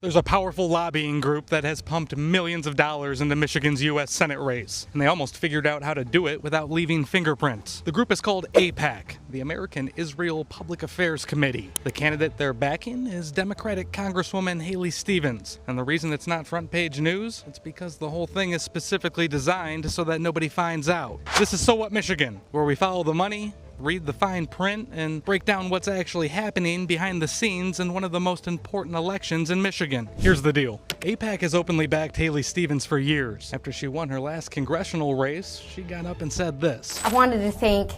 There's a powerful lobbying group that has pumped millions of dollars into Michigan's U.S. Senate race, and they almost figured out how to do it without leaving fingerprints. The group is called AIPAC, the American Israel Public Affairs Committee. The candidate they're backing is Democratic Congresswoman Haley Stevens, and the reason it's not front page news, it's because the whole thing is specifically designed so that nobody finds out. This is So What Michigan, where we follow the money, read the fine print, and break down what's actually happening behind the scenes in one of the most important elections in Michigan. Here's the deal. AIPAC has openly backed Haley Stevens for years. After she won her last congressional race, she got up and said this. I wanted to thank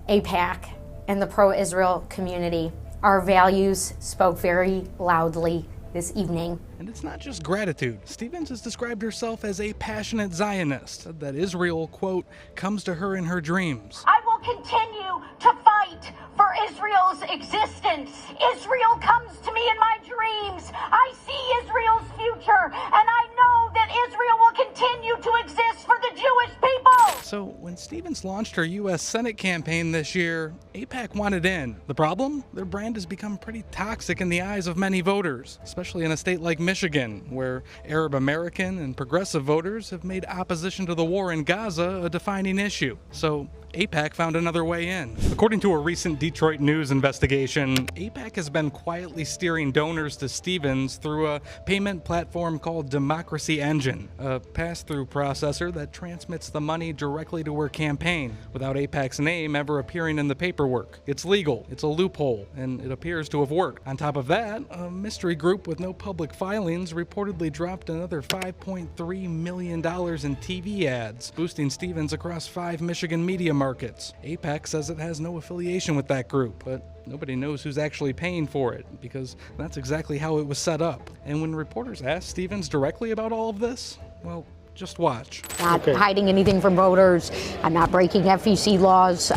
AIPAC and the pro-Israel community. Our values spoke very loudly this evening. And it's not just gratitude. Stevens has described herself as a passionate Zionist, that Israel, quote, comes to her in her dreams. I will continue to fight for Israel's existence. Israel comes to me in my dreams. I see Israel's future, and I know that Israel will continue to exist for the Jewish people. So when Stevens launched her U.S. Senate campaign this year, AIPAC wanted in. The problem? Their brand has become pretty toxic in the eyes of many voters, especially in a state like Michigan, where Arab American and progressive voters have made opposition to the war in Gaza a defining issue. So AIPAC found another way in. According to a recent Detroit News investigation, AIPAC has been quietly steering donors to Stevens through a payment platform called Democracy Engine, a pass-through processor that transmits the money directly to her campaign without AIPAC's name ever appearing in the paperwork. It's legal, it's a loophole, and it appears to have worked. On top of that, a mystery group with no public filings reportedly dropped another $5.3 million in TV ads, boosting Stevens across 5 Michigan media markets. AIPAC says it has no affiliation with that group, but nobody knows who's actually paying for it, because that's exactly how it was set up. And when reporters asked Stevens directly about all of this, well, just watch. Not hiding anything from voters. I'm not breaking FEC laws.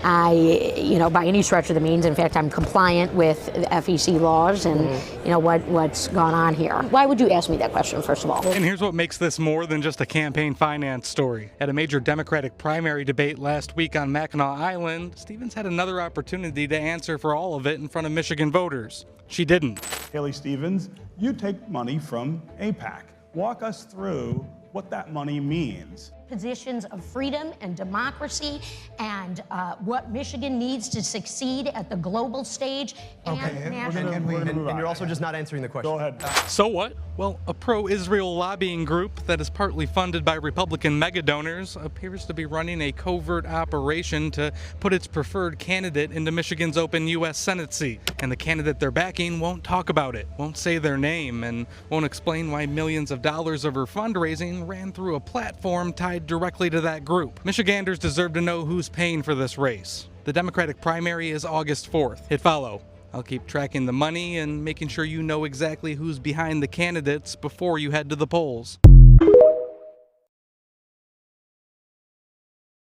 By any stretch of the means, in fact, I'm compliant with the FEC laws and, what's gone on here. Why would you ask me that question, first of all? And here's what makes this more than just a campaign finance story. At a major Democratic primary debate last week on Mackinac Island, Stevens had another opportunity to answer for all of it in front of Michigan voters. She didn't. Haley Stevens, you take money from AIPAC. Walk us through what that money means. Positions of freedom and democracy and what Michigan needs to succeed at the global stage and national. And you're also just not answering the question. Go ahead. So what? Well, a pro-Israel lobbying group that is partly funded by Republican mega-donors appears to be running a covert operation to put its preferred candidate into Michigan's open U.S. Senate seat. And the candidate they're backing won't talk about it, won't say their name, and won't explain why millions of dollars of her fundraising ran through a platform tied directly to that group. Michiganders deserve to know who's paying for this race. The Democratic primary is August 4th. Hit follow. I'll keep tracking the money and making sure you know exactly who's behind the candidates before you head to the polls.